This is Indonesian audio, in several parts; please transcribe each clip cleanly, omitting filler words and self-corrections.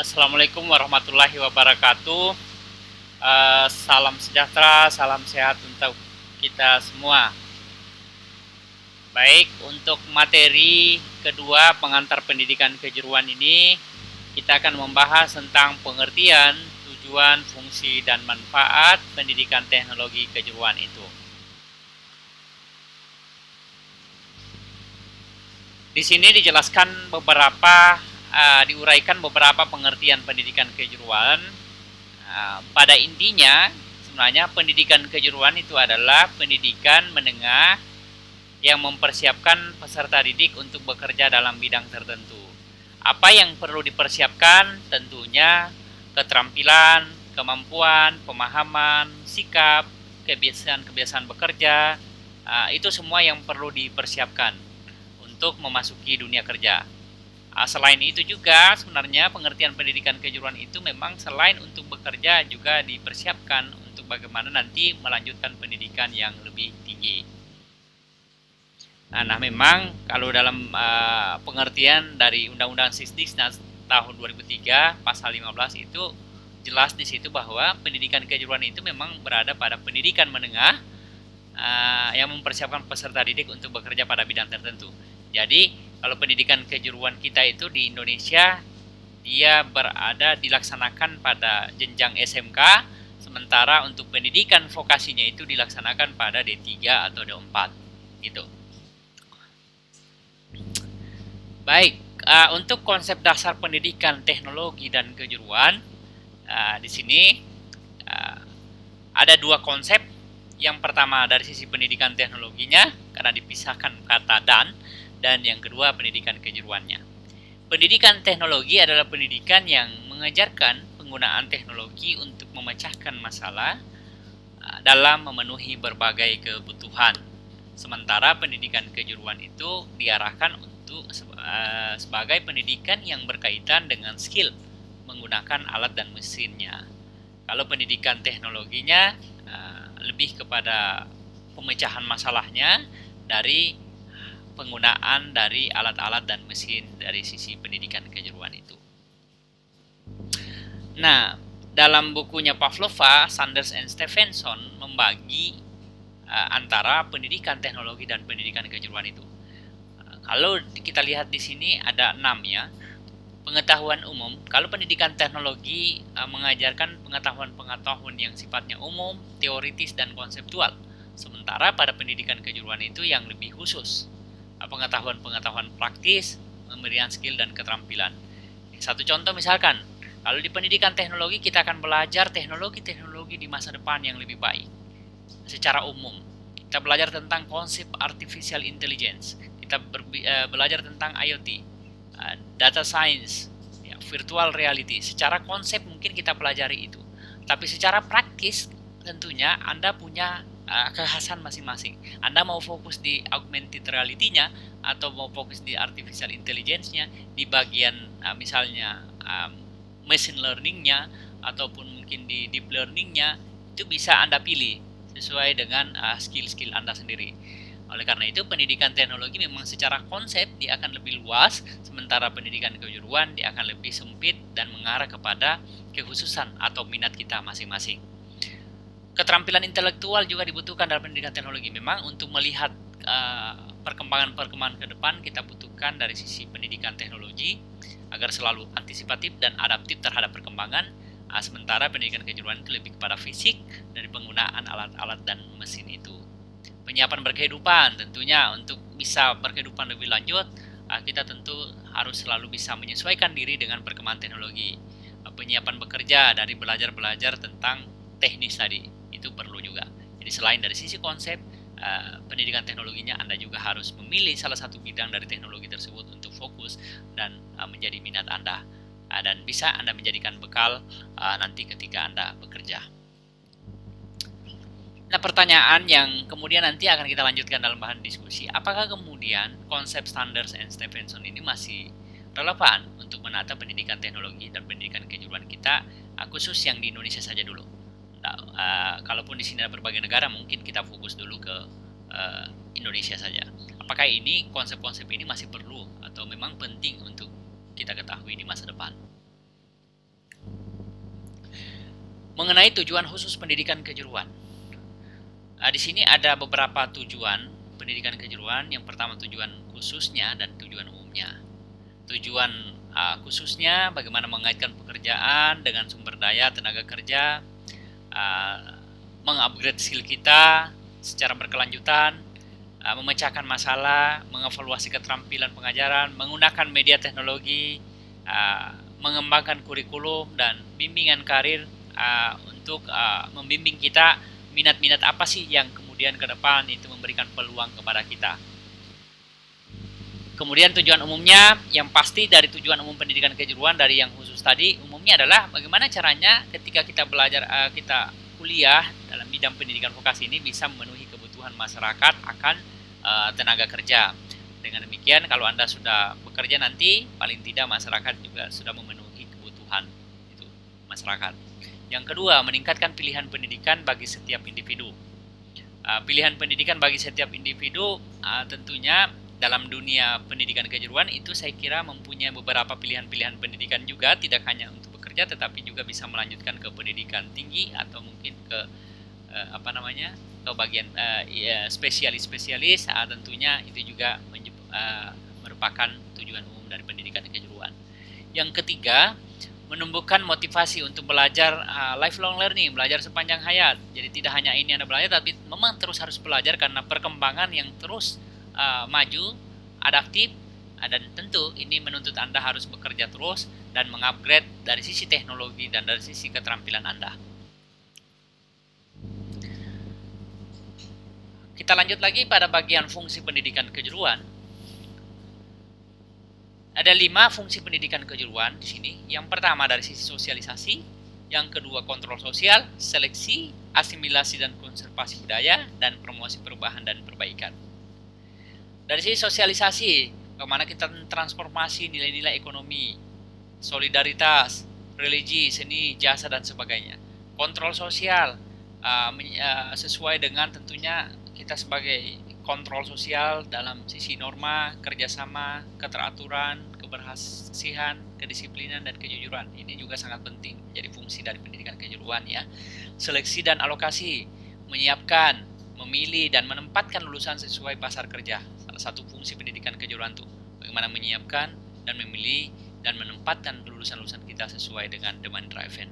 Assalamualaikum warahmatullahi wabarakatuh. Salam sejahtera, salam sehat untuk kita semua. Baik, untuk materi kedua pengantar pendidikan kejuruan ini, kita akan membahas tentang pengertian, tujuan, fungsi, dan manfaat pendidikan teknologi kejuruan itu. Di sini dijelaskan diuraikan beberapa pengertian pendidikan kejuruan. Pada intinya, sebenarnya pendidikan kejuruan itu adalah pendidikan menengah yang mempersiapkan peserta didik untuk bekerja dalam bidang tertentu. Apa yang perlu dipersiapkan? Tentunya keterampilan, kemampuan, pemahaman, sikap, kebiasaan-kebiasaan bekerja, itu semua yang perlu dipersiapkan untuk memasuki dunia kerja. Selain itu juga sebenarnya pengertian pendidikan kejuruan itu memang selain untuk bekerja juga dipersiapkan untuk bagaimana nanti melanjutkan pendidikan yang lebih tinggi. Nah, memang kalau dalam pengertian dari Undang-Undang Sisdiknas tahun 2003 pasal 15 itu jelas di situ bahwa pendidikan kejuruan itu memang berada pada pendidikan menengah yang mempersiapkan peserta didik untuk bekerja pada bidang tertentu. Jadi kalau pendidikan kejuruan kita itu di Indonesia dia dilaksanakan pada jenjang SMK, sementara untuk pendidikan vokasinya itu dilaksanakan pada D3 atau D4 gitu. Baik, untuk konsep dasar pendidikan teknologi dan kejuruan, di sini ada dua konsep. Yang pertama dari sisi pendidikan teknologinya, karena dipisahkan kata dan yang kedua pendidikan kejuruannya. Pendidikan teknologi adalah pendidikan yang mengajarkan penggunaan teknologi untuk memecahkan masalah dalam memenuhi berbagai kebutuhan. Sementara pendidikan kejuruan itu diarahkan untuk sebagai pendidikan yang berkaitan dengan skill menggunakan alat dan mesinnya. Kalau pendidikan teknologinya lebih kepada pemecahan masalahnya dari penggunaan dari alat-alat dan mesin dari sisi pendidikan kejuruan itu. Nah, dalam bukunya Pavlova, Sanders and Stephenson membagi antara pendidikan teknologi dan pendidikan kejuruan itu. Kalau kita lihat di sini ada 6 ya. Pengetahuan umum. Kalau pendidikan teknologi mengajarkan pengetahuan-pengetahuan yang sifatnya umum, teoritis dan konseptual. Sementara pada pendidikan kejuruan itu yang lebih khusus. Pengetahuan-pengetahuan praktis, pemberian skill dan keterampilan. Satu contoh misalkan, kalau di pendidikan teknologi kita akan belajar teknologi-teknologi di masa depan yang lebih baik. Secara umum, kita belajar tentang konsep artificial intelligence, kita belajar tentang IoT, data science, ya, virtual reality. Secara konsep mungkin kita pelajari itu, tapi secara praktis tentunya Anda punya kekhasan masing-masing. Anda mau fokus di augmented reality-nya atau mau fokus di artificial intelligence-nya, di bagian misalnya machine learning-nya ataupun mungkin di deep learning-nya, itu bisa Anda pilih sesuai dengan skill-skill Anda sendiri. Oleh karena itu, pendidikan teknologi memang secara konsep dia akan lebih luas, sementara pendidikan kejuruan dia akan lebih sempit dan mengarah kepada kekhususan atau minat kita masing-masing. Keterampilan intelektual juga dibutuhkan dalam pendidikan teknologi. Memang untuk melihat perkembangan-perkembangan ke depan kita butuhkan dari sisi pendidikan teknologi agar selalu antisipatif dan adaptif terhadap perkembangan. Sementara pendidikan kejuruan itu lebih kepada fisik dari penggunaan alat-alat dan mesin itu. Penyiapan berkehidupan tentunya untuk bisa berkehidupan lebih lanjut, kita tentu harus selalu bisa menyesuaikan diri dengan perkembangan teknologi. Penyiapan bekerja dari belajar tentang teknis tadi itu perlu juga. Jadi selain dari sisi konsep pendidikan teknologinya, Anda juga harus memilih salah satu bidang dari teknologi tersebut untuk fokus dan menjadi minat Anda, dan bisa Anda menjadikan bekal nanti ketika Anda bekerja. Nah, pertanyaan yang kemudian nanti akan kita lanjutkan dalam bahan diskusi, apakah kemudian konsep Sanders and Stephenson ini masih relevan untuk menata pendidikan teknologi dan pendidikan kejuruan kita, khusus yang di Indonesia saja dulu. Nah, kalaupun di sini ada berbagai negara, mungkin kita fokus dulu ke Indonesia saja. Apakah ini konsep-konsep ini masih perlu atau memang penting untuk kita ketahui di masa depan? Mengenai tujuan khusus pendidikan kejuruan. Di sini ada beberapa tujuan pendidikan kejuruan. Yang pertama tujuan khususnya dan tujuan umumnya. Tujuan khususnya bagaimana mengaitkan pekerjaan dengan sumber daya tenaga kerja, mengupgrade skill kita secara berkelanjutan, memecahkan masalah, mengevaluasi keterampilan pengajaran, menggunakan media teknologi, mengembangkan kurikulum dan bimbingan karir untuk membimbing kita minat-minat apa sih yang kemudian ke depan itu memberikan peluang kepada kita. Kemudian tujuan umumnya, yang pasti dari tujuan umum pendidikan kejuruan dari yang khusus tadi, umumnya adalah bagaimana caranya ketika kita belajar, kita kuliah dalam bidang pendidikan vokasi ini bisa memenuhi kebutuhan masyarakat akan tenaga kerja. Dengan demikian, kalau Anda sudah bekerja nanti, paling tidak masyarakat juga sudah memenuhi kebutuhan itu masyarakat. Yang kedua, meningkatkan pilihan pendidikan bagi setiap individu. Pilihan pendidikan bagi setiap individu tentunya dalam dunia pendidikan kejuruan itu saya kira mempunyai beberapa pilihan-pilihan pendidikan juga, tidak hanya untuk bekerja tetapi juga bisa melanjutkan ke pendidikan tinggi atau mungkin ke ke bagian spesialis-spesialis. Tentunya itu juga merupakan tujuan umum dari pendidikan kejuruan. Yang ketiga, menumbuhkan motivasi untuk belajar, lifelong learning, belajar sepanjang hayat. Jadi tidak hanya ini Anda belajar, tapi memang terus harus belajar karena perkembangan yang terus maju, adaptif, dan tentu ini menuntut Anda harus bekerja terus dan mengupgrade dari sisi teknologi dan dari sisi keterampilan Anda. Kita lanjut lagi pada bagian fungsi pendidikan kejuruan. Ada 5 fungsi pendidikan kejuruan di sini. Yang pertama dari sisi sosialisasi, yang kedua kontrol sosial, seleksi, asimilasi dan konservasi budaya, dan promosi perubahan dan perbaikan. Dari sisi sosialisasi, bagaimana kita transformasi nilai-nilai ekonomi, solidaritas, religi, seni, jasa, dan sebagainya. Kontrol sosial, sesuai dengan tentunya kita sebagai kontrol sosial dalam sisi norma, kerjasama, keteraturan, keberhasilan, kedisiplinan, dan kejujuran. Ini juga sangat penting, jadi fungsi dari pendidikan kejuruan ya. Seleksi dan alokasi, menyiapkan, memilih, dan menempatkan lulusan sesuai pasar kerja. Salah satu fungsi pendidikan kejuruan itu bagaimana menyiapkan dan memilih dan menempatkan lulusan-lulusan kita sesuai dengan demand driven.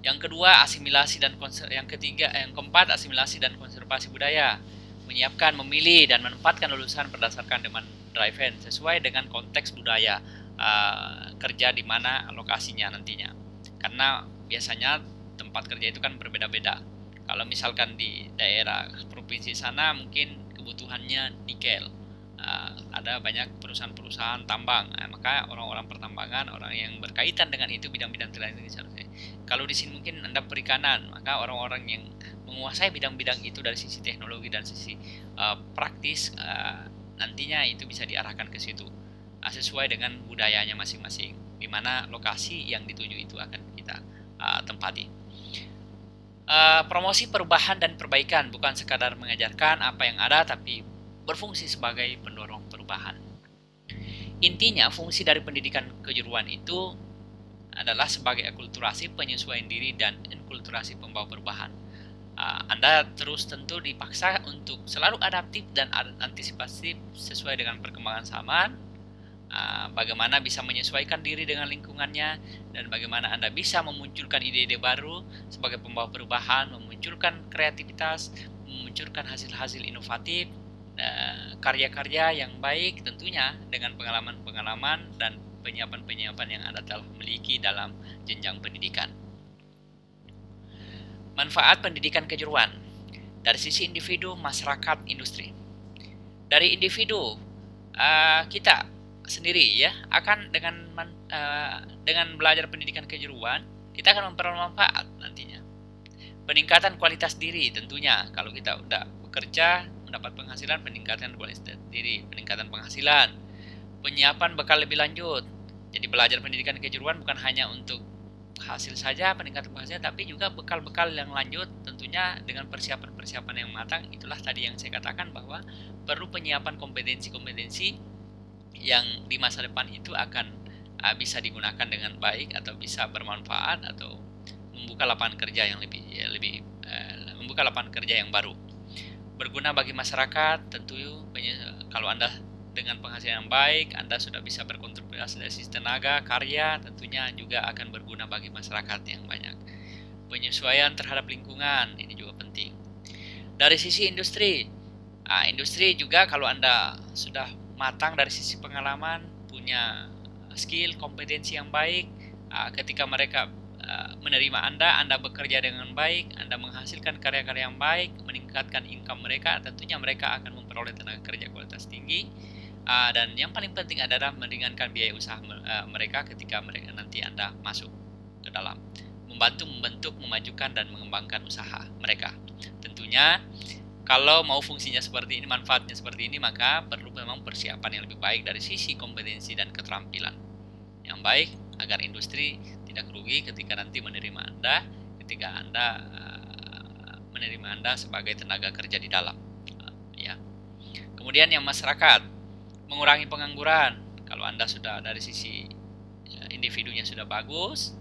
Yang kedua, asimilasi dan yang keempat, asimilasi dan konservasi budaya. Menyiapkan, memilih, dan menempatkan lulusan berdasarkan demand driven sesuai dengan konteks budaya kerja di mana lokasinya nantinya. Karena biasanya tempat kerja itu kan berbeda-beda. Kalau misalkan di daerah provinsi sana mungkin kebutuhannya nikel, ada banyak perusahaan-perusahaan tambang, maka orang-orang pertambangan, orang yang berkaitan dengan itu bidang-bidang teknologi seharusnya. Kalau di sini mungkin Anda perikanan, maka orang-orang yang menguasai bidang-bidang itu dari sisi teknologi dan sisi praktis, nantinya itu bisa diarahkan ke situ sesuai dengan budayanya masing-masing, di mana lokasi yang dituju itu akan kita tempati. Promosi perubahan dan perbaikan, bukan sekadar mengajarkan apa yang ada, tapi berfungsi sebagai pendorong perubahan. Intinya, fungsi dari pendidikan kejuruan itu adalah sebagai akulturasi penyesuaian diri dan inkulturasi pembawa perubahan. Anda terus tentu dipaksa untuk selalu adaptif dan antisipatif sesuai dengan perkembangan zaman, bagaimana bisa menyesuaikan diri dengan lingkungannya, dan bagaimana Anda bisa memunculkan ide-ide baru sebagai pembawa perubahan, memunculkan kreativitas, memunculkan hasil-hasil inovatif, karya-karya yang baik tentunya dengan pengalaman-pengalaman dan penyiapan-penyiapan yang Anda telah miliki dalam jenjang pendidikan. Manfaat pendidikan kejuruan dari sisi individu, masyarakat, industri. Dari individu, kita sendiri ya akan dengan belajar pendidikan kejuruan kita akan memperoleh manfaat nantinya. Peningkatan kualitas diri tentunya, kalau kita udah bekerja mendapat penghasilan, peningkatan kualitas diri, peningkatan penghasilan, penyiapan bekal lebih lanjut. Jadi belajar pendidikan kejuruan bukan hanya untuk hasil saja, peningkatan penghasilan, tapi juga bekal-bekal yang lanjut tentunya dengan persiapan-persiapan yang matang. Itulah tadi yang saya katakan bahwa perlu penyiapan kompetensi-kompetensi yang di masa depan itu akan bisa digunakan dengan baik atau bisa bermanfaat atau membuka lapangan kerja yang membuka lapangan kerja yang baru. Berguna bagi masyarakat, tentu kalau Anda dengan penghasilan yang baik, Anda sudah bisa berkontribusi dari sisi tenaga, karya, tentunya juga akan berguna bagi masyarakat yang banyak. Penyesuaian terhadap lingkungan, ini juga penting. Dari sisi industri, industri juga kalau Anda sudah matang dari sisi pengalaman, punya skill, kompetensi yang baik, ketika mereka menerima Anda bekerja dengan baik, Anda menghasilkan karya-karya yang baik, meningkatkan income mereka, tentunya mereka akan memperoleh tenaga kerja kualitas tinggi. Dan yang paling penting adalah meringankan biaya usaha mereka ketika mereka nanti Anda masuk ke dalam, membantu membentuk, memajukan dan mengembangkan usaha mereka. Tentunya kalau mau fungsinya seperti ini, manfaatnya seperti ini, maka perlu memang persiapan yang lebih baik dari sisi kompetensi dan keterampilan yang baik agar industri tidak rugi ketika nanti menerima Anda, ketika Anda menerima Anda sebagai tenaga kerja di dalam. Ya. Kemudian yang masyarakat, mengurangi pengangguran. Kalau Anda sudah dari sisi individunya sudah bagus,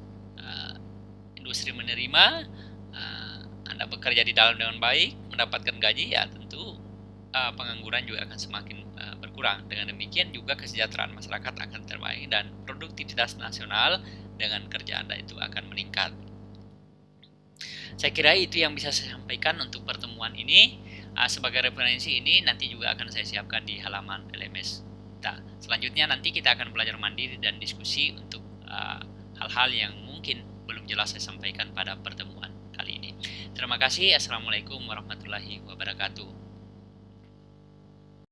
industri menerima, Anda bekerja di dalam dengan baik, mendapatkan gaji, ya tentu pengangguran juga akan semakin berkurang. Dengan demikian juga kesejahteraan masyarakat akan terbaik dan produktivitas nasional dengan kerja Anda itu akan meningkat. Saya kira itu yang bisa saya sampaikan untuk pertemuan ini. Sebagai referensi ini nanti juga akan saya siapkan di halaman LMS. Nah, selanjutnya nanti kita akan belajar mandiri dan diskusi untuk hal-hal yang mungkin belum jelas saya sampaikan pada pertemuan kali ini. Terima kasih. Assalamualaikum warahmatullahi wabarakatuh.